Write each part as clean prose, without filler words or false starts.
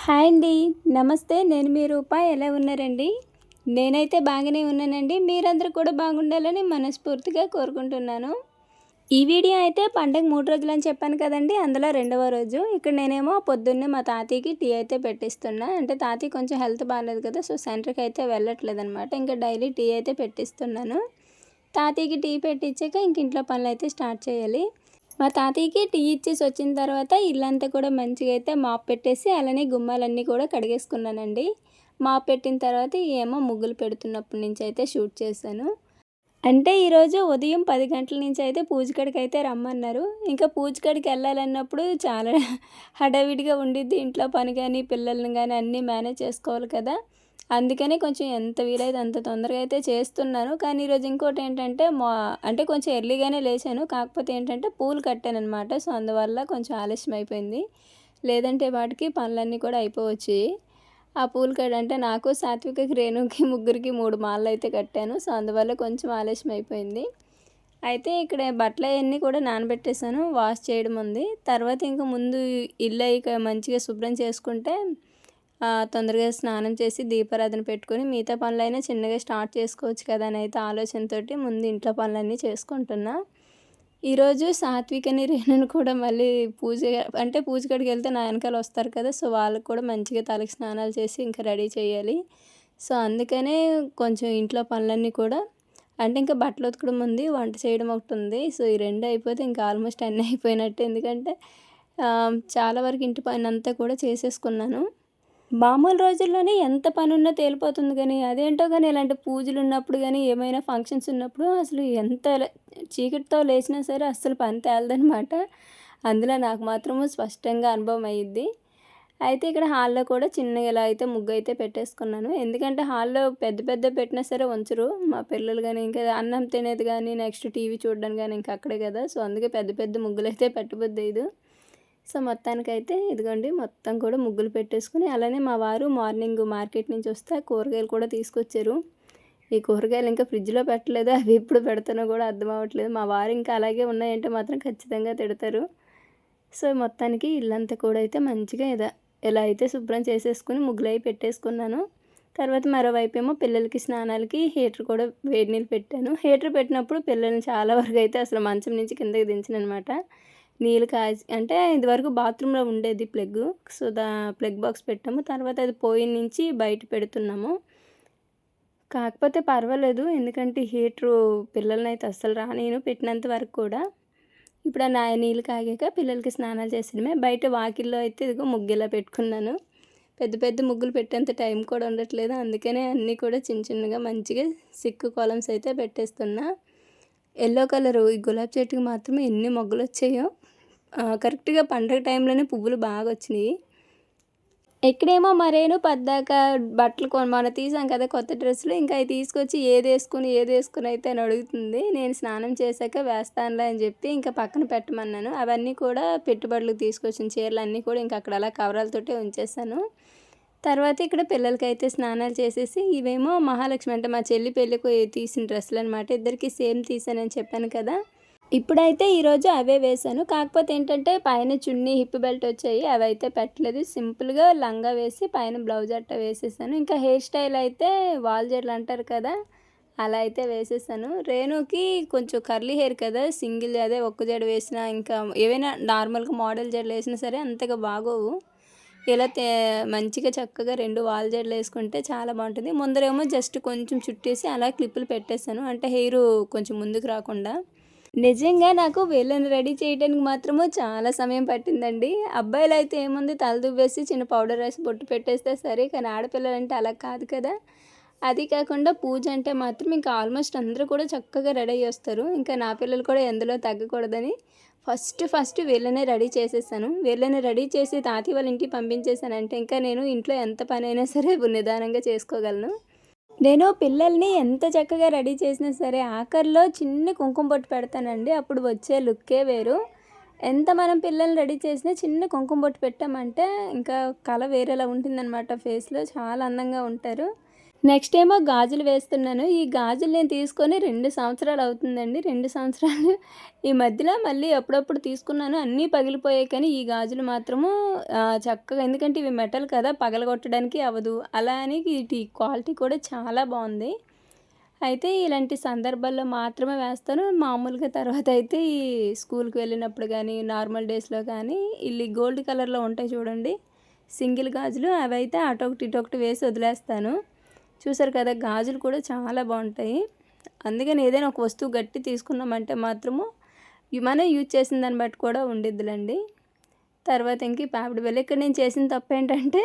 Hi అండి. నమస్తే. నేను మీ రూప. ఎలా ఉన్నారండి? నేనైతే బాగానే ఉన్నానండి. మీరందరూ కూడా బాగుండాలని మనస్ఫూర్తిగా కోరుకుంటున్నాను. ఈ వీడియో అయితే పండగ 3 రోజులని చెప్పాను కదండీ! అందులో రెండవ రోజు. ఇక్కడ నేనేమో పొద్దున్నే మా తాతయ్యకి టీ అయితే పెట్టిస్తున్నా. అంటే తాతయ్య కొంచెం హెల్త్ బాలేదు కదా! సో, సెంటర్‌కైతే వెళ్ళట్లేదనమాట. ఇంకా డైలీ టీ అయితే పెట్టిస్తున్నాను. తాతయ్యకి టీ పెట్టించాక ఇంక ఇంట్లో పనులైతే స్టార్ట్ చేయాలి. మా తాతయ్యకి టీ ఇచ్చేసి వచ్చిన తర్వాత ఇల్లంతా కూడా మంచిగా అయితే మాప్ పెట్టేసి అలానే గుమ్మాలన్నీ కూడా కడిగేసుకున్నానండి. మాప్ పెట్టిన తర్వాత ఏమో ముగ్గులు పెడుతున్నప్పటి నుంచి అయితే షూట్ చేశాను. అంటే ఈరోజు ఉదయం 10 గంటల నుంచి అయితే పూజ కాడికైతే రమ్మన్నారు. ఇంకా పూజ కాడికి వెళ్ళాలన్నప్పుడు చాలా హడావిడిగా ఉండిద్ది. ఇంట్లో పని కానీ, పిల్లల్ని కానీ అన్నీ మేనేజ్ చేసుకోవాలి కదా! అందుకని కొంచెం ఎంత వీలైతే అంత తొందరగా అయితే చేస్తున్నాను. కానీ ఈరోజు ఇంకోటేంటంటే అంటే కొంచెం ఎర్లీగానే లేచాను. కాకపోతే ఏంటంటే పూలు కట్టాననమాట. సో, అందువల్ల కొంచెం ఆలస్యం అయిపోయింది. లేదంటే వాటికి పనులన్నీ కూడా అయిపోవచ్చాయి. ఆ పూలు అంటే నాకు, సాత్వికకి, రేణుకి ముగ్గురికి 3 మాలలైతే కట్టాను. సో, అందువల్ల కొంచెం ఆలస్యం అయిపోయింది. అయితే ఇక్కడ బట్టలయన్నీ కూడా నానబెట్టేసాను. వాష్ చేయడం ఉంది. తర్వాత ఇంక ముందు ఇల్లు మంచిగా శుభ్రం చేసుకుంటే తొందరగా స్నానం చేసి దీపారాధన పెట్టుకొని మిగతా పనులైనా చిన్నగా స్టార్ట్ చేసుకోవచ్చు కదా అని అయితే ఆలోచనతోటి ముందు ఇంట్లో పనులన్నీ చేసుకుంటున్నా. ఈరోజు సాత్వికని, రేణుని కూడా మళ్ళీ అంటే పూజ కాడికి వెళ్తే నా వెనకాల వస్తారు కదా! సో, వాళ్ళకి కూడా మంచిగా తలకి స్నానాలు చేసి ఇంకా రెడీ చేయాలి. సో, అందుకనే కొంచెం ఇంట్లో పనులన్నీ కూడా అంటే ఇంకా బట్టలు ఉతకడం ఉంది, వంట చేయడం ఒకటి ఉంది. సో, ఈ 2 అయిపోతే ఇంకా ఆల్మోస్ట్ అన్నీ అయిపోయినట్టే. ఎందుకంటే చాలా వరకు ఇంటి పనంతా కూడా చేసేసుకున్నాను. మామూలు రోజుల్లోనే ఎంత పనున్నా తేలిపోతుంది గానీ, అదేంటో గానీ ఇలాంటి పూజలున్నప్పుడు గానీ, ఏమైనా ఫంక్షన్స్ ఉన్నప్పుడు అసలు ఎంత చీకటితో లేచినా సరే అస్సలు పని తేలదనమాట. అందులో నాకు మాత్రము స్పష్టంగా అనుభవం అయ్యిద్ది. అయితే ఇక్కడ హాల్‌లో కూడా చిన్నగా ఇలా అయితే ముగ్గయితే పెట్టేసుకున్నాను. ఎందుకంటే హాల్‌లో పెద్ద పెద్దవి పెట్టినా సరే ఉంచరు. మా పిల్లలు గానీ, ఇంకా అన్నం తినేది గానీ, నెక్స్ట్ టీవీ చూడడం గానీ ఇంక అక్కడే కదా! సో, అందుకే పెద్ద పెద్ద ముగ్గులైతే పెట్టబుద్దెయ్యదు. సో, మొత్తానికైతే ఇదిగోండి మొత్తం కూడా ముగ్గులు పెట్టేసుకొని, అలానే మా వారు మార్నింగ్ మార్కెట్ నుంచి వస్తే కూరగాయలు కూడా తీసుకొచ్చారు. ఈ కూరగాయలు ఇంకా ఫ్రిడ్జ్‌లో పెట్టలేదు. అవి ఎప్పుడు పెడతానో కూడా అర్థం అవ్వట్లేదు. మా వారు ఇంకా అలాగే ఉన్నాయంటే మాత్రం ఖచ్చితంగా తిడతారు. సో, మొత్తానికి ఇల్లంతా కూడా అయితే మంచిగా ఇలా అయితే శుభ్రం చేసేసుకొని ముగ్గులయి పెట్టేసుకున్నాను. తర్వాత మరోవైపేమో పిల్లలకి స్నానాలకి హీటర్ కూడా వేడి నీళ్ళు పెట్టాను. హీటర్ పెట్టినప్పుడు పిల్లల్ని చాలా వరకు అయితే అసలు మంచం నుంచి కిందకి దించననమాట. నీళ్ళు కాచి అంటే ఇదివరకు బాత్రూంలో ఉండేది ప్లగ్గు. సో, ప్లగ్ బాక్స్ పెట్టాము. తర్వాత అది పోయిన నుంచి బయట పెడుతున్నాము. కాకపోతే పర్వాలేదు. ఎందుకంటే హీటరు పిల్లలనైతే అస్సలు రానీయను పెట్టినంత వరకు కూడా. ఇప్పుడు ఆ నీళ్ళు కాగాక పిల్లలకి స్నానాలు చేసేయడమే. బయట వాకిల్లో అయితే ఇదిగో ముగ్గిలా పెట్టుకున్నాను. పెద్ద పెద్ద ముగ్గులు పెట్టేంత టైం కూడా ఉండట్లేదు. అందుకనే అన్నీ కూడా చిన్న చిన్నగా మంచిగా సిక్కు కాలమ్స్ అయితే పెట్టేస్తున్నా. యెల్లో కలరు ఈ గులాబీ చెట్టుకి మాత్రం ఎన్ని మొగ్గలొచ్చాయో. కరెక్ట్‌గా పండగ టైంలోనే పువ్వులు బాగొచ్చినియి. ఇక్కడేమో మరేను పద్దాక బట్టలు మొన్న తీసాం కదా కొత్త డ్రెస్సులు. ఇంకా అయి తీసుకొచ్చి ఏదేసుకుని అయితే అని అడుగుతుంది. నేను స్నానం చేశాక వేస్తానులే అని చెప్పి ఇంకా పక్కన పెట్టమన్నాను. అవన్నీ కూడా పెట్టుబడులకు తీసుకొచ్చిన చీరలన్నీ కూడా ఇంకా అక్కడ అలా కవరాలతోటే ఉంచేసాను. తర్వాత ఇక్కడ పిల్లలకైతే స్నానాలు చేసేసి ఇవేమో మహాలక్ష్మి అంటే మా చెల్లి పెళ్ళికి తీసిన డ్రెస్సులనమాట. ఇద్దరికీ సేమ్ తీసానని చెప్పాను కదా! ఇప్పుడైతే ఈరోజు అవే వేశాను. కాకపోతే ఏంటంటే పైన చున్నీ, హిప్ బెల్ట్ వచ్చాయి. అవైతే పెట్టలేదు. సింపుల్‌గా లంగా వేసి పైన బ్లౌజ్ అట్టా వేసేసాను. ఇంకా హెయిర్ స్టైల్ అయితే వాల్ జడలు అంటారు కదా! అలా అయితే వేసేసాను. రేణుకి కొంచెం కర్లీ హెయిర్ కదా! సింగిల్ అదే ఒక్క జడ వేసినా ఇంకా ఏవైనా నార్మల్‌గా మోడల్ జడలేసినా సరే అంతగా బాగోవు. ఇలా మంచిగా చక్కగా 2 వాల్ జడలేసుకుంటే చాలా బావుంటుంది. ముందరేమో జస్ట్ కొంచెం చుట్టేసి అలా క్లిప్పులు పెట్టేసాను. అంటే హెయిరు కొంచెం ముందుకు రాకుండా. నిజంగా నాకు వీళ్ళని రెడీ చేయడానికి మాత్రము చాలా సమయం పట్టిందండి. అబ్బాయిలైతే ఏముంది తల దువ్వేసి చిన్న పౌడర్ రాసి బొట్టు పెట్టేస్తే సరే. కానీ ఆడపిల్లలంటే అలా కాదు కదా! అది కాకుండా పూజ అంటే మాత్రం ఇంకా ఆల్మోస్ట్ అందరూ కూడా చక్కగా రెడీ అయ్యొస్తారు. ఇంకా నా పిల్లలు కూడా ఎందులో తగ్గకూడదని ఫస్ట్ వీళ్ళనే రెడీ చేసేసాను. వీళ్ళని రెడీ చేసి తాతయ్య వాళ్ళ ఇంటికి పంపించేసానంటే ఇంకా నేను ఇంట్లో ఎంత పనైనా సరే నిదానంగా చేసుకోగలను. నేను పిల్లల్ని ఎంత చక్కగా రెడీ చేసినా సరే ఆఖరిలో చిన్న కుంకుమ బొట్టు పెడతానండి. అప్పుడు వచ్చే లుక్కే వేరు. ఎంత మనం పిల్లల్ని రెడీ చేసినా చిన్న కుంకుమ బొట్టు పెట్టామంటే ఇంకా కళ వేరేలా ఉంటుందన్నమాట ఫేస్‌లో. చాలా అందంగా ఉంటారు. నెక్స్ట్ ఏమో గాజులు వేస్తున్నాను. ఈ గాజులు నేను తీసుకొని 2 సంవత్సరాలు అవుతుందండి. 2 సంవత్సరాలు ఈ మధ్యలో మళ్ళీ అప్పుడప్పుడు తీసుకున్నాను. అన్నీ పగిలిపోయాయి కానీ ఈ గాజులు మాత్రము చక్కగా, ఎందుకంటే ఇవి మెటల్ కదా, పగలగొట్టడానికి అవ్వదు. అలా అని వీటి క్వాలిటీ కూడా చాలా బాగుంది. అయితే ఇలాంటి సందర్భాల్లో మాత్రమే వేస్తాను. మామూలుగా తర్వాత అయితే ఈ స్కూల్కి వెళ్ళినప్పుడు కానీ, నార్మల్ డేస్లో కానీ గోల్డ్ కలర్లో ఉంటాయి చూడండి సింగిల్ గాజులు, అవి అయితే అటొకటి ఇటొకటి వేసి వదిలేస్తాను. చూసారు కదా, గాజులు కూడా చాలా బాగుంటాయి. అందుకని ఏదైనా ఒక వస్తువు గట్టి తీసుకున్నామంటే మాత్రము మనం యూజ్ చేసిన దాన్ని బట్టి కూడా ఉండిద్దిలండి. తర్వాత ఇంక పాపిడి బిళ్ళ. ఇక్కడ నేను చేసిన తప్పేంటంటే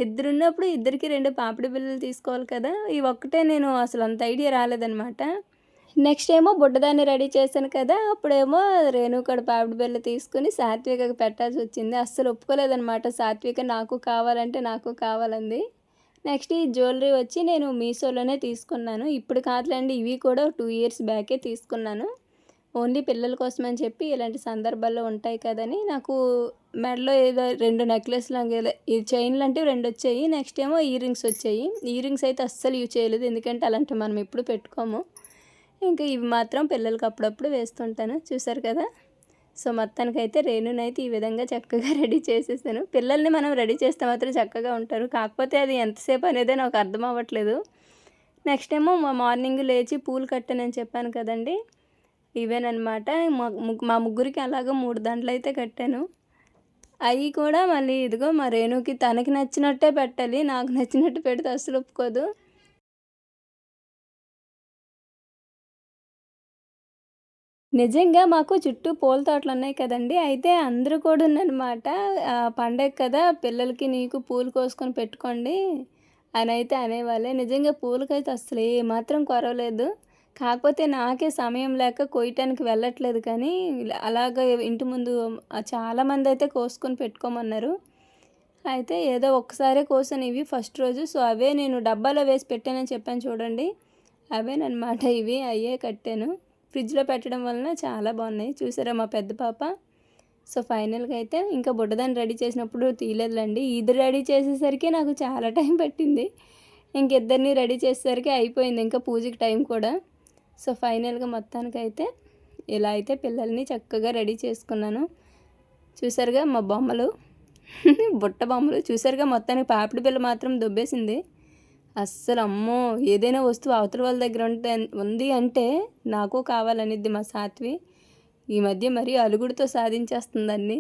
ఇద్దరున్నప్పుడు ఇద్దరికి 2 పాపిడి బిళ్ళలు తీసుకోవాలి కదా, ఈ ఒక్కటే నేను అసలు అంత ఐడియా రాలేదనమాట. నెక్స్ట్ ఏమో బుడ్డదాన్ని రెడీ చేశాను కదా, అప్పుడేమో రేణుకడ పాపిడి బిళ్ళ తీసుకుని సాత్వికకి పెట్టాల్సి వచ్చింది. అస్సలు ఒప్పుకోలేదనమాట. సాత్విక నాకు కావాలంటే నాకు కావాలంది. నెక్స్ట్ ఈ జ్యువెలరీ వచ్చి నేను మీషోలోనే తీసుకున్నాను. ఇప్పుడు కాదులేండి, ఇవి కూడా 2 ఇయర్స్ బ్యాకే తీసుకున్నాను. ఓన్లీ పిల్లల కోసం అని చెప్పి ఇలాంటి సందర్భాల్లో ఉంటాయి కదని నాకు మెడలో ఏదో 2 నెక్లెస్లు ఈ చైన్లు అంటే 2 వచ్చాయి. నెక్స్ట్ ఏమో ఇయర్ రింగ్స్ వచ్చాయి. ఇయర్ రింగ్స్ అయితే అస్సలు యూజ్ చేయలేదు, ఎందుకంటే అలాంటివి మనం ఎప్పుడు పెట్టుకోము. ఇంకా ఇవి మాత్రం పిల్లలకి అప్పుడప్పుడు వేస్తుంటాను. చూసారు కదా. సో మొత్తానికైతే రేణునైతే ఈ విధంగా చక్కగా రెడీ చేసేసాను. పిల్లల్ని మనం రెడీ చేస్తే మాత్రం చక్కగా ఉంటారు, కాకపోతే అది ఎంతసేపు అనేదే నాకు అర్థం అవ్వట్లేదు. నెక్స్ట్ ఏమో మార్నింగ్ లేచి పూలు కట్టానని చెప్పాను కదండి, ఇవేనమాట. మా ముగ్గురికి అలాగ 3 దండలు అయితే కట్టాను. అవి కూడా మళ్ళీ ఇదిగో మా రేణుకి తనకి నచ్చినట్టే పెట్టాలి, నాకు నచ్చినట్టు పెడితే అస్సలు ఒప్పుకోదు. నిజంగా మాకు చుట్టూ పూల తోటలు ఉన్నాయి కదండి. అయితే అందరూ కూడా ఉన్నారనమాట. పండగ కదా, పిల్లలకి నీకు పూలు కోసుకొని పెట్టుకోండి అని అయితే అనేవాళ్ళే. నిజంగా పూలకైతే అసలు ఏమాత్రం కొరవలేదు. కాకపోతే నాకే సమయం లేక కొయ్యటానికి వెళ్ళట్లేదు కానీ, అలాగ ఇంటి ముందు చాలామంది అయితే కోసుకొని పెట్టుకోమన్నారు. అయితే ఏదో ఒక్కసారే కోసాను ఇవి ఫస్ట్ రోజు. సో అవే నేను డబ్బాలో వేసి పెట్టానని చెప్పాను చూడండి, అవేనమాట ఇవి. అయ్యే కట్టాను. ఫ్రిడ్జ్లో పెట్టడం వలన చాలా బాగున్నాయి. చూసారా మా పెద్ద పాప. సో ఫైనల్గా అయితే ఇంకా బుడ్డదాన్ని రెడీ చేసినప్పుడు తీయలేదులండి. ఇది రెడీ చేసేసరికి నాకు చాలా టైం పట్టింది. ఇంకిద్దరిని రెడీ చేసేసరికి అయిపోయింది ఇంకా పూజకి టైం కూడా. సో ఫైనల్గా మొత్తానికైతే ఇలా అయితే పిల్లల్ని చక్కగా రెడీ చేసుకున్నాను. చూసారుగా మా బొమ్మలు బుట్ట బొమ్మలు. చూసారుగా మొత్తానికి పాపిడి బిళ్ళ మాత్రం దొబ్బేసింది. అస్సలు అమ్మో, ఏదైనా వస్తువు అవతల వాళ్ళ దగ్గర ఉంది అంటే నాకు కావాలనిద్ది మా సాత్వి. ఈ మధ్య మరీ అలుగుడితో సాధించేస్తుందండి.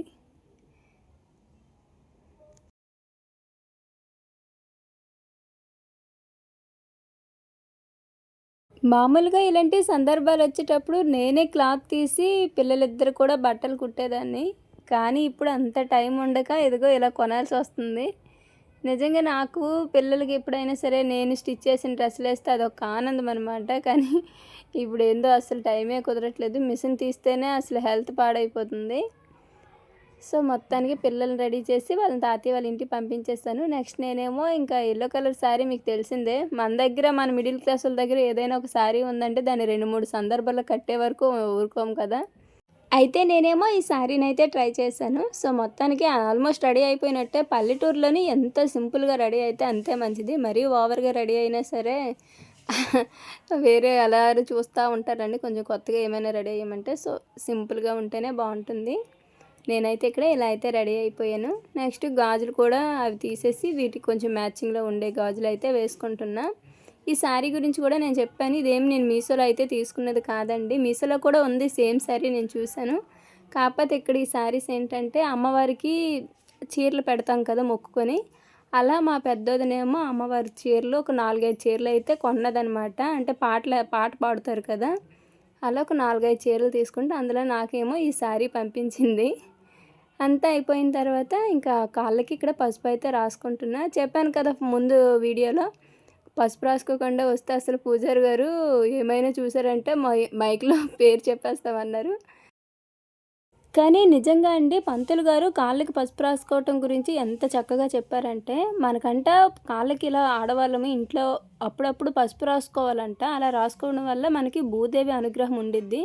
మామూలుగా ఇలాంటి సందర్భాలు వచ్చేటప్పుడు నేనే క్లాత్ తీసి పిల్లలిద్దరు కూడా బట్టలు కుట్టేదాన్ని. కానీ ఇప్పుడు అంత టైం ఉండక ఇదిగో ఇలా కొనాల్సి వస్తుంది. నిజంగా నాకు పిల్లలకి ఎప్పుడైనా సరే నేను స్టిచ్ చేసిన డ్రెస్సులు వేస్తే అదొక ఆనందం అనమాట. కానీ ఇప్పుడు ఏందో అసలు టైమే కుదరట్లేదు. మిషన్ తీస్తేనే అసలు హెల్త్ పాడైపోతుంది. సో మొత్తానికి పిల్లల్ని రెడీ చేసి వాళ్ళని తాతయ్య వాళ్ళ ఇంటికి పంపించేస్తాను. నెక్స్ట్ నేనేమో ఇంకా ఎల్లో కలర్ శారీ మీకు తెలిసిందే. మన దగ్గర మన మిడిల్ క్లాస్ వాళ్ళ దగ్గర ఏదైనా ఒక శారీ ఉందంటే దాన్ని 2-3 సందర్భాల్లో కట్టే వరకు ఊరుకోము కదా. అయితే నేనేమో ఈ శారీని అయితే ట్రై చేశాను. సో మొత్తానికి ఆల్మోస్ట్ రెడీ అయిపోయినట్టే. పల్లెటూరులోని ఎంత సింపుల్గా రెడీ అయితే అంతే మంచిది. మరీ ఓవర్గా రెడీ అయినా సరే వేరే అలా చూస్తూ ఉంటారండి, కొంచెం కొత్తగా ఏమైనా రెడీ అయ్యమంటే. సో సింపుల్గా ఉంటేనే బాగుంటుంది. నేనైతే ఇక్కడ ఇలా అయితే రెడీ అయిపోయాను. నెక్స్ట్ గాజులు కూడా అవి తీసేసి వీటికి కొంచెం మ్యాచింగ్లో ఉండే గాజులు అయితే వేసుకుంటున్నా. ఈ శారీ గురించి కూడా నేను చెప్పాను, ఇదేం నేను మీషోలో అయితే తీసుకున్నది కాదండి. మీషోలో కూడా ఉంది సేమ్ శారీ, నేను చూశాను. కాకపోతే ఇక్కడ ఈ శారీస్ ఏంటంటే అమ్మవారికి చీరలు పెడతాం కదా మొక్కుకొని, అలా మా పెద్దోదనేమో అమ్మవారి చీరలు ఒక 4-5 చీరలు అయితే కొన్నదనమాట. అంటే పాట పాడుతారు కదా, అలా ఒక 4-5 చీరలు తీసుకుంటే అందులో నాకేమో ఈ శారీ పంపించింది. అంతా అయిపోయిన తర్వాత ఇంకా కాళ్ళకి ఇక్కడ పసుపు అయితే రాసుకుంటున్నా. చెప్పాను కదా ముందు వీడియోలో, పసుపు రాసుకోకుండా వస్తే అసలు పూజారి గారు ఏమైనా చూసారంటే మైక్లో పేరు చెప్పేస్తామన్నారు. కానీ నిజంగా అండి, పంతులు గారు కాళ్ళకి పసుపు రాసుకోవటం గురించి ఎంత చక్కగా చెప్పారంటే, మనకంట కాళ్ళకి ఇలా ఆడవాళ్ళము ఇంట్లో అప్పుడప్పుడు పసుపు రాసుకోవాలంట. అలా రాసుకోవడం వల్ల మనకి భూదేవి అనుగ్రహం ఉండిద్ది.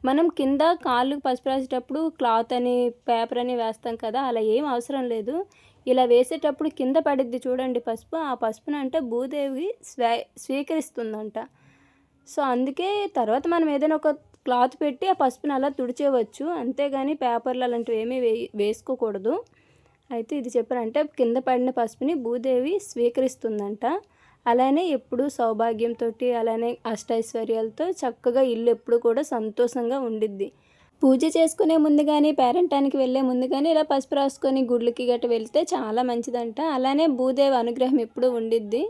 మనం కింద కాళ్ళకి పసుపు రాసేటప్పుడు క్లాత్ అని పేపర్ అని వేస్తాం కదా, అలా ఏం అవసరం లేదు. ఇలా వేసేటప్పుడు కింద పడిద్ది చూడండి పసుపు, ఆ పసుపుని అంటే భూదేవి స్వీకరిస్తుందంట. సో అందుకే తర్వాత మనం ఏదైనా ఒక క్లాత్ పెట్టి ఆ పసుపుని అలా తుడిచేయవచ్చు, అంతేగాని పేపర్లు అలాంటివి ఏమీ వేసుకోకూడదు. అయితే ఇది చెప్పారంటే కింద పడిన పసుపుని భూదేవి స్వీకరిస్తుందంట. అలానే ఎప్పుడూ సౌభాగ్యంతో అలానే అష్టైశ్వర్యాలతో చక్కగా ఇల్లు ఎప్పుడు కూడా సంతోషంగా ఉండిద్ది. పూజ చేసుకునే ముందు కానీ పేరంటానికి వెళ్ళే ముందు కానీ ఇలా పసుపు రాసుకొని గుడ్లకి గట్ట వెళ్తే చాలా మంచిదంట. అలానే భూదేవి అనుగ్రహం ఎప్పుడూ ఉండిద్ది.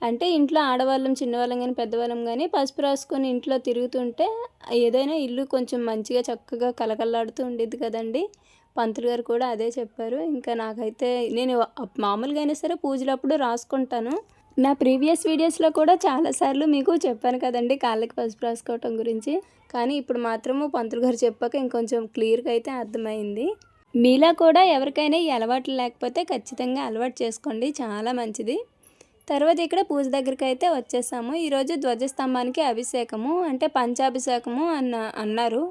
అంటే ఇంట్లో ఆడవాళ్ళం చిన్నవాళ్ళం కానీ పెద్దవాళ్ళం కానీ పసుపు రాసుకొని ఇంట్లో తిరుగుతుంటే ఏదైనా ఇల్లు కొంచెం మంచిగా చక్కగా కలకల్లాడుతూ ఉండిద్ది కదండి. పంతులు గారు కూడా అదే చెప్పారు. ఇంకా నాకైతే నేను మామూలుగా అయినా సరే పూజలప్పుడు రాసుకుంటాను. నా ప్రీవియస్ వీడియోస్లో కూడా చాలాసార్లు మీకు చెప్పాను కదండి కాళ్ళకి పసుపు రాసుకోవటం గురించి. కానీ ఇప్పుడు మాత్రము పంతులు గారు చెప్పాక ఇంకొంచెం క్లియర్గా అయితే అర్థమైంది. మీలా కూడా ఎవరికైనా ఈ అలవాట్లు లేకపోతే ఖచ్చితంగా అలవాటు చేసుకోండి, చాలా మంచిది. తర్వాత ఇక్కడ పూజ దగ్గరికి అయితే వచ్చేసాము. ఈరోజు ధ్వజస్తంభానికి అభిషేకము అంటే పంచాభిషేకము అన్నారు.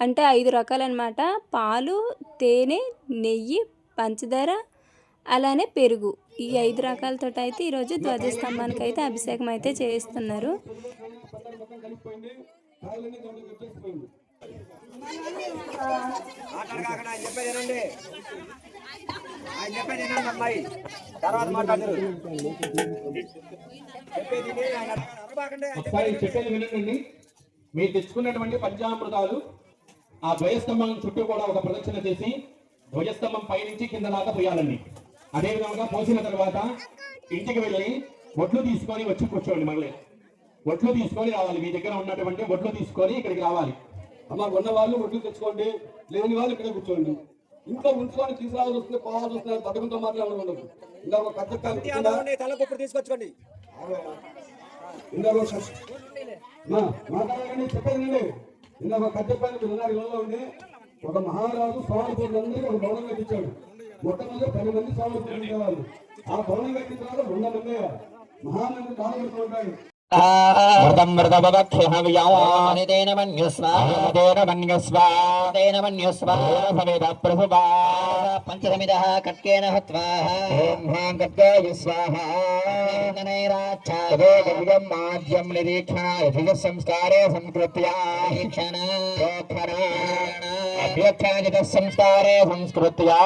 అంటే 5 రకాలన్నమాట. పాలు, తేనె, నెయ్యి, పంచదార అలానే పెరుగు, ఈ 5 రకాలతో అయితే ఈరోజు ధ్వజస్తంభానికి అయితే అభిషేకం అయితే చేయిస్తున్నారు. చెప్పేది వినండి. మీరు తెచ్చుకున్నటువంటి పంచామృతాలు ఆ ధ్వజస్తంభం చుట్టూ కూడా ఒక ప్రదక్షిణ చేసి ధ్వజస్తంభం పైనుంచి కింద దాకా పోయాలండి. అదేవిధంగా పోసిన తర్వాత ఇంటికి వెళ్ళి ఒట్లు తీసుకొని వచ్చి కూర్చోండి. మళ్ళీ ఒట్లు తీసుకొని రావాలి. మీ దగ్గర ఉన్నటువంటి ఒట్లు తీసుకొని ఇక్కడికి రావాలి. అమ్మ ఉన్న వాళ్ళు ఒట్లు తెచ్చుకోండి, లేని వాళ్ళు ఇక్కడే కూర్చోండి. ఇంట్లో ఉంచుకొని తీసుకురావాల్సి వస్తుంది, పోవాల్సి వస్తుంది, బతుకుంటూ మాట్లాడడం ఉండదు. ఇంకా ఒక కచ్చకాయలు తీసుకొచ్చుకోండి. మాట్లాడండి, చెప్పేది. ఇందాక కట్టెపల్లి విన్నాడు ఉండి ఒక మహారాజు స్వామిపూర్లందరికీ ఒక భవనం కట్టించాడు. మొట్టమొదటి 10 మంది స్వామిపూర్లు ఉండేవాళ్ళు. ఆ భవనం కట్టిన తర్వాత 100 మంది మహానంది కాలు పెడుతూ ఉంటాడు. పంచమిదః కట్కేన హత్వా మాధ్యం నిరీక్షణ సంస్కారే సంస్కృత్యా సంస్కారే సంస్కృత్యా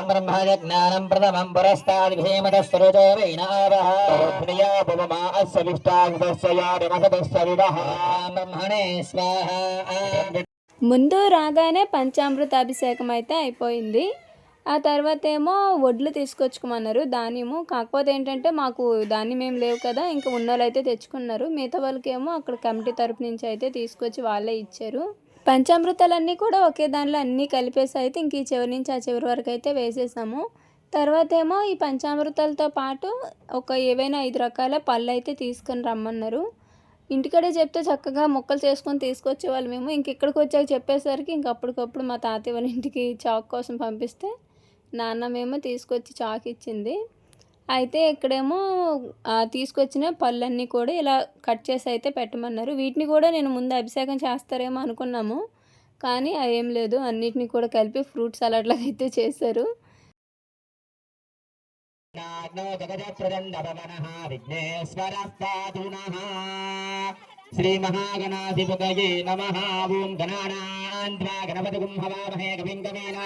బ్రహ్మజ్ఞానం ప్రథమం పురస్తాద్ భీమతస్సరుజో వైనావః ప్రియా భవమా అస్సవిష్టా ముందు రాగానే పంచామృతాభిషేకం అయితే అయిపోయింది. ఆ తర్వాత ఏమో వడ్లు తీసుకొచ్చుకోమన్నారు, ధాన్యము. కాకపోతే ఏంటంటే మాకు ధాన్యం ఏం లేవు కదా, ఇంకా ఉన్నోళ్ళు అయితే తెచ్చుకున్నారు. మిగతా వాళ్ళకేమో అక్కడ కమిటీ తరపు నుంచి అయితే తీసుకొచ్చి వాళ్ళే ఇచ్చారు. పంచామృతాలన్నీ కూడా ఒకే దానిలో అన్నీ కలిపేసి అయితే ఇంక ఈ చివరి నుంచి ఆ చివరి వరకు అయితే వేసేసాము. తర్వాత ఏమో ఈ పంచామృతాలతో పాటు ఏవైనా 5 రకాల పళ్ళు అయితే తీసుకొని రమ్మన్నారు. ఇంటికడే చెప్తే చక్కగా ముక్కలు చేసుకొని తీసుకొచ్చేవాళ్ళు. మేము ఇంక ఇక్కడికి వచ్చాక చెప్పేసరికి ఇంక అప్పటికప్పుడు మా తాతయ్య వాళ్ళ ఇంటికి చాక్ కోసం పంపిస్తే నాన్నమేమో తీసుకొచ్చి చాక్ ఇచ్చింది. అయితే ఇక్కడేమో తీసుకొచ్చిన పళ్ళన్నీ కూడా ఇలా కట్ చేసి అయితే పెట్టమన్నారు. వీటిని కూడా నేను ముందు అభిషేకం చేస్తారేమో అనుకున్నాము, కానీ అవేం లేదు, అన్నిటిని కూడా కలిపి ఫ్రూట్ సలాడ్ లాగా అయితే చేశారు. శ్రీ మహాగణాధిపతయే నమః. ఓం గణానాన్వా గణపతిగుం హవామహే కవిం కవీన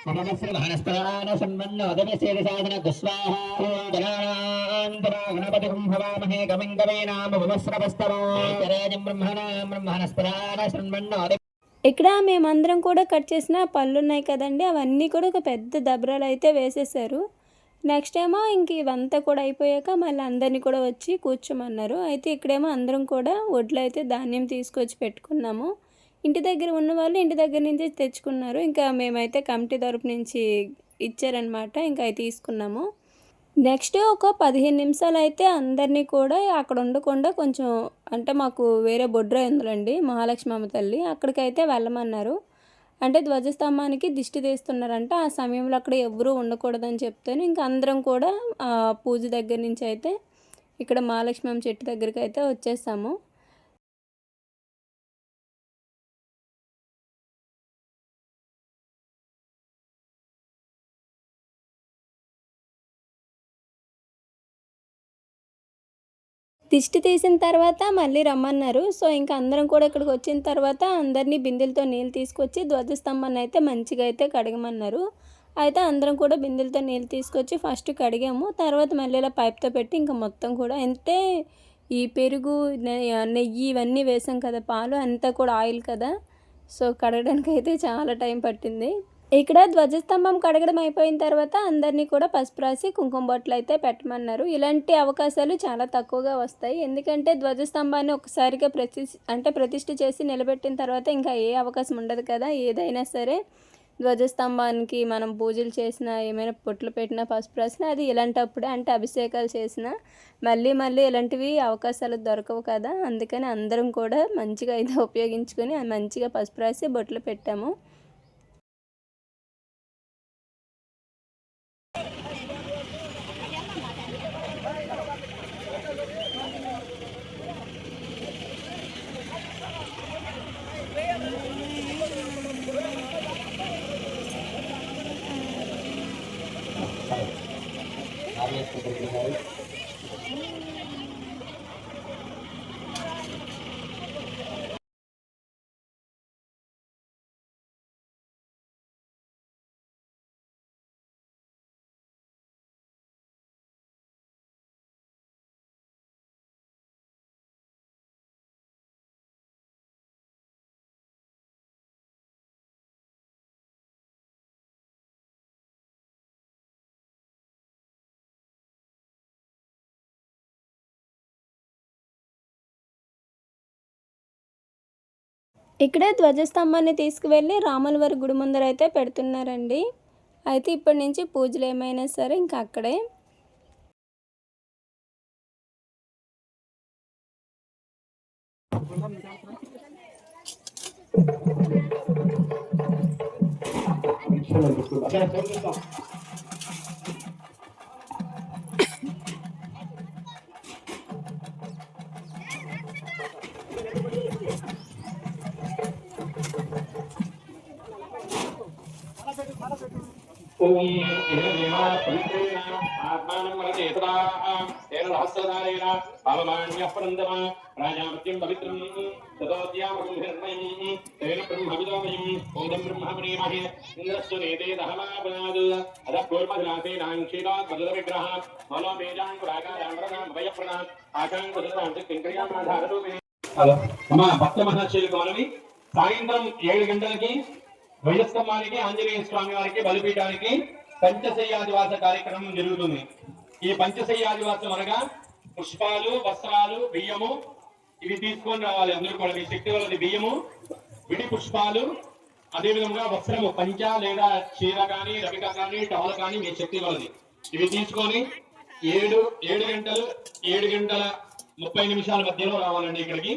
ఉపమశ్రవణస్పదాన సన్మన్నోదమసేదసాదన గుస్వాహా. ఓం గణానాన్వా గణపతిగుం హవామహే కవిం కవీన ఉపమశ్రవస్తమోరాజం బ్రహ్మణస్పదాన సన్మన్నోద. ఇక్కడ మేమందరం కూడా కట్ చేసిన పళ్ళు ఉన్నాయి కదండి, అవన్నీ కూడా ఒక పెద్ద దబ్రాలు అయితే వేసేసారు. నెక్స్ట్ ఏమో ఇంక ఇవంతా కూడా అయిపోయాక మళ్ళీ అందరినీ కూడా వచ్చి కూర్చోమన్నారు. అయితే ఇక్కడేమో అందరం కూడా వడ్లు అయితే ధాన్యం తీసుకొచ్చి పెట్టుకున్నాము. ఇంటి దగ్గర ఉన్న వాళ్ళు ఇంటి దగ్గర నుంచి తెచ్చుకున్నారు. ఇంకా మేమైతే కమిటీ తరపు నుంచి ఇచ్చారనమాట, ఇంకా అవి తీసుకున్నాము. నెక్స్ట్ ఒక 15 నిమిషాలు అయితే అందరినీ కూడా అక్కడ ఉండకుండా కొంచెం అంటే మాకు వేరే బొడ్రాయి ఉందండి, మహాలక్ష్మి అమ్మ తల్లి, అక్కడికైతే వెళ్ళమన్నారు. అంటే ధ్వజస్తంభానికి దిష్టి తీస్తున్నారంట. ఆ సమయంలో అక్కడ ఎవరూ ఉండకూడదని చెప్తాను. ఇంకా అందరం కూడా పూజ దగ్గర నుంచి అయితే ఇక్కడ మహాలక్ష్మి అమ్మ చెట్టు దగ్గరికి అయితే వచ్చేసాము. దిష్టి తీసిన తర్వాత మళ్ళీ రమ్మన్నారు. సో ఇంకా అందరం కూడా ఇక్కడికి వచ్చిన తర్వాత అందరినీ బిందెలతో నీళ్ళు తీసుకొచ్చి ధ్వజస్తంభాన్ని అయితే మంచిగా అయితే కడగమన్నారు. అయితే అందరం కూడా బిందెలతో నీళ్ళు తీసుకొచ్చి ఫస్ట్ కడిగాము. తర్వాత మళ్ళీ ఇలా పైప్తో పెట్టి ఇంకా మొత్తం కూడా అంటే ఈ పెరుగు నెయ్యి ఇవన్నీ వేసాం కదా, పాలు అంతా కూడా ఆయిల్ కదా, సో కడగడానికి అయితే చాలా టైం పట్టింది. ఇక్కడ ధ్వజస్తంభం కడగడం అయిపోయిన తర్వాత అందరినీ కూడా పసుపు రాసి కుంకుమ బొట్లు అయితే పెట్టమన్నారు. ఇలాంటి అవకాశాలు చాలా తక్కువగా వస్తాయి. ఎందుకంటే ధ్వజస్తంభాన్ని ఒకసారిగా ప్రతిష్ఠ చేసి నిలబెట్టిన తర్వాత ఇంకా ఏ అవకాశం ఉండదు కదా. ఏదైనా సరే ధ్వజస్తంభానికి మనం పూజలు చేసినా ఏమైనా పొట్లు పెట్టినా పసుపు రాసినా అది ఇలాంటప్పుడే, అంటే అభిషేకాలు చేసినా మళ్ళీ ఇలాంటివి అవకాశాలు దొరకవు కదా. అందుకని అందరం కూడా మంచిగా అయితే ఉపయోగించుకొని మంచిగా పసుపు రాసి బొట్లు పెట్టాము. ఇక్కడే ధ్వజస్తంభాన్ని తీసుకువెళ్ళి రాముల వారి గుడి ముందర అయితే పెడుతున్నారండి. అయితే ఇప్పటి నుంచి పూజలు ఏమైనా సరే ఇంకా అక్కడే. ఓం ఇదేవ పవిత్రేణ ఆత్మానం వరదేతదా తేన సహస్రధారేణ పావమాన్య పరందమ రాజామత్యం పవిత్రం తదోద్యామృతం హిరణ్మయం తేన బ్రహ్మవిదోమయం ఓం బ్రహ్మణీమహే ఇంద్రస్సు నేతే దహమాపనాద్ అద పూర్వదినాసేనాంక్షేదాత్ వదల విగ్రహ మనో మేజాంకురాగారామృతామభయప్రణ ఆకాంక్ష హలో అమ్మా భక్త మహర్షులకు మనవి, సాయంత్రం 7 గంటలకి ధ్వజస్తంభానికి ఆంజనేయ స్వామి వారికి బలిపీఠానికి పంచశయ్యాదివాస కార్యక్రమం జరుగుతుంది. ఈ పంచశయ్యాదివాసం అనగా పుష్పాలు, వస్త్రాలు, బియ్యము ఇవి తీసుకొని రావాలి. అందరూ కూడా మీ శక్తి వలది బియ్యము, విడి పుష్పాలు, అదేవిధంగా వస్త్రము పంచ లేదా చీర కానీ రవిక కానీ టవల్ కానీ మీ శక్తి వలది ఇవి తీసుకొని 7 గంటల 30 నిమిషాల మధ్యలో రావాలండి. ఇక్కడికి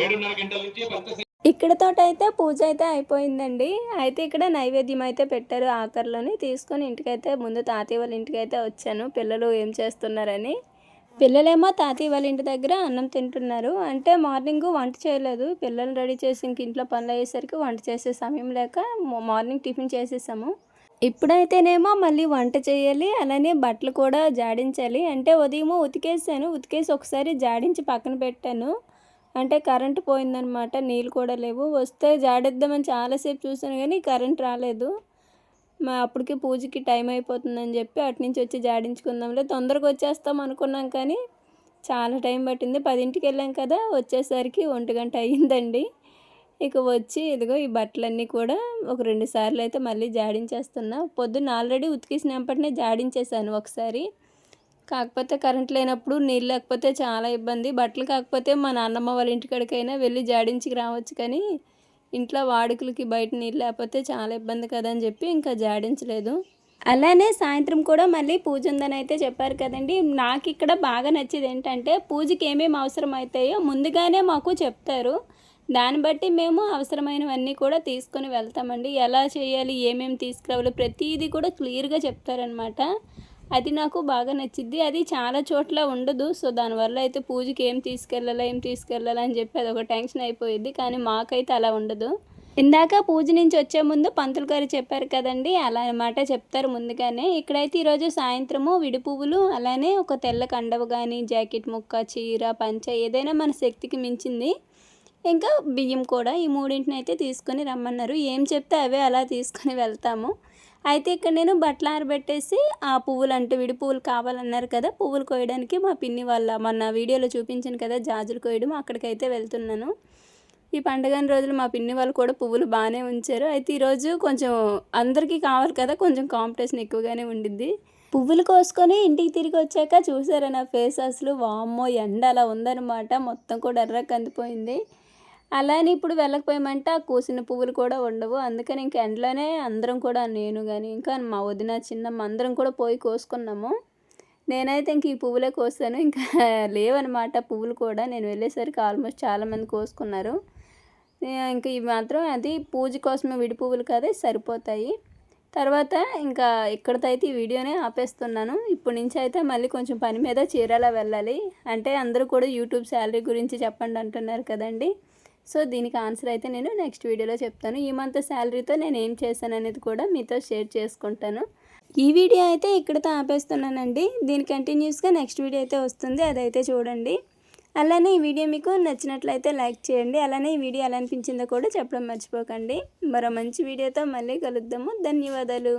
7:30 గంటల నుంచి ఇక్కడతోటైతే పూజ అయితే అయిపోయిందండి. అయితే ఇక్కడ నైవేద్యం అయితే పెట్టారు. ఆఖరిలోని తీసుకొని ఇంటికైతే ముందు తాతయ్య వాళ్ళ ఇంటికైతే వచ్చాను. పిల్లలు ఏం చేస్తున్నారని. పిల్లలేమో తాతయ్య వాళ్ళ ఇంటి దగ్గర అన్నం తింటున్నారు. అంటే మార్నింగ్ వంట చేయలేదు. పిల్లలు రెడీ చేసి ఇంక ఇంట్లో పనులు అయ్యేసరికి వంట చేసే సమయం లేక మార్నింగ్ టిఫిన్ చేసేసాము. ఇప్పుడైతేనేమో మళ్ళీ వంట చేయాలి, అలానే బట్టలు కూడా జాడించాలి. అంటే ఉదయము ఉతికేసి ఒకసారి జాడించి పక్కన పెట్టాను. అంటే కరెంటు పోయిందనమాట, నీళ్ళు కూడా లేవు. వస్తే జాడిద్దామని చాలాసేపు చూసాను కానీ కరెంట్ రాలేదు. అప్పటికి పూజకి టైం అయిపోతుందని చెప్పి అటు నుంచి వచ్చి జాడించుకుందాంలే, తొందరగా వచ్చేస్తాం అనుకున్నాం కానీ చాలా టైం పట్టింది. 10ంటికి వెళ్ళాం కదా, వచ్చేసరికి 1 గంట అయ్యిందండి. ఇక వచ్చి ఇదిగో ఈ బట్టలన్నీ కూడా ఒక 2 సార్లు అయితే మళ్ళీ జాడించేస్తున్నా. పొద్దున్న ఆల్రెడీ ఉతికేసినప్పటినే జాడించేసాను ఒకసారి. కాకపోతే కరెంట్ లేనప్పుడు నీళ్ళు లేకపోతే చాలా ఇబ్బంది. బట్టలు కాకపోతే మా నాన్నమ్మ వాళ్ళ ఇంటికాడికైనా వెళ్ళి జాడించి రావచ్చు, కానీ ఇంట్లో వాడుకలకి బయట నీళ్ళు లేకపోతే చాలా ఇబ్బంది కదా అని చెప్పి ఇంకా జాడించలేదు. అలానే సాయంత్రం కూడా మళ్ళీ పూజ ఉందని అయితే చెప్పారు కదండి. నాకు ఇక్కడ బాగా నచ్చేది ఏంటంటే పూజకి ఏమేమి అవసరం అవుతాయో ముందుగానే మాకు చెప్తారు. దాన్ని బట్టి మేము అవసరమైనవన్నీ కూడా తీసుకొని వెళ్తామండి. ఎలా చేయాలి, ఏమేమి తీసుకురావాలి ప్రతిదీ కూడా క్లియర్గా చెప్తారనమాట. అది నాకు బాగా నచ్చింది. అది చాలా చోట్ల ఉండదు. సో దానివల్ల అయితే పూజకి ఏం తీసుకెళ్ళాలి అని చెప్పి అదొక టెన్షన్ అయిపోయింది. కానీ మాకైతే అలా ఉండదు. ఇందాక పూజ నుంచి వచ్చే ముందు పంతులు గారు చెప్పారు కదండి, అలా అన్నమాట చెప్తారు ముందుగానే. ఇక్కడైతే ఈరోజు సాయంత్రము విడి పువ్వులు, అలానే ఒక తెల్ల కండవ కానీ, జాకెట్ ముక్క, చీర, పంచ ఏదైనా మన శక్తికి మించింది, ఇంకా బియ్యం కూడా, ఈ మూడింటిని అయితే తీసుకొని రమ్మన్నారు. ఏం చెప్తే అవే అలా తీసుకొని వెళ్తాము. అయితే ఇక్కడ నేను బట్టలు ఆరబెట్టేసి ఆ పువ్వులు అంటే విడి పువ్వులు కావాలన్నారు కదా, పువ్వులు కోయడానికి మా పిన్ని వాళ్ళ మొన్న వీడియోలో చూపించాను కదా జాజులు కోయడం, అక్కడికైతే వెళ్తున్నాను. ఈ పండుగ రోజులు మా పిన్ని వాళ్ళు కూడా పువ్వులు బాగానే ఉంచారు. అయితే ఈరోజు కొంచెం అందరికీ కావాలి కదా, కొంచెం కాంపిటీషన్ ఎక్కువగానే ఉండిద్ది. పువ్వులు కోసుకొని ఇంటికి తిరిగి వచ్చాక చూసారా నా ఫేస్, అసలు వామ్మో ఎండ అలా ఉందన్నమాట, మొత్తం కూడా ఎర్ర కందిపోయింది. అలానే ఇప్పుడు వెళ్ళకపోయామంటే ఆ కోసిన పువ్వులు కూడా ఉండవు. అందుకని ఇంక ఎండలోనే అందరం కూడా, నేను కానీ ఇంకా మా వదిన, చిన్నమ్మ అందరం కూడా పోయి కోసుకున్నాము. నేనైతే ఇంక ఈ పువ్వులే కోసాను, ఇంకా లేవన్నమాట పువ్వులు కూడా. నేను వెళ్ళేసరికి ఆల్మోస్ట్ చాలామంది కోసుకున్నారు. ఇంకా ఇవి మాత్రం అది పూజ కోసమే విడి పువ్వులు కదా, సరిపోతాయి. తర్వాత ఇంకా ఇక్కడితో అయితే ఈ వీడియోనే ఆపేస్తున్నాను. ఇప్పటి నుంచి అయితే మళ్ళీ కొంచెం పని మీద చీరాల వెళ్ళాలి. అంటే అందరూ కూడా యూట్యూబ్ శాలరీ గురించి చెప్పండి అంటున్నారు కదండి. సో దీనికి ఆన్సర్ అయితే నేను నెక్స్ట్ వీడియోలో చెప్తాను. ఈ మంత్ శాలరీతో నేను ఏం చేశాను అనేది కూడా మీతో షేర్ చేసుకుంటాను. ఈ వీడియో అయితే ఇక్కడితో ఆపేస్తున్నానండి. దీని కంటిన్యూస్గా నెక్స్ట్ వీడియో అయితే వస్తుంది, అదైతే చూడండి. అలానే ఈ వీడియో మీకు నచ్చినట్లయితే లైక్ చేయండి. అలానే ఈ వీడియో ఎలా అనిపించిందో కూడా చెప్పడం మర్చిపోకండి. మరో మంచి వీడియోతో మళ్ళీ కలుద్దాము. ధన్యవాదాలు.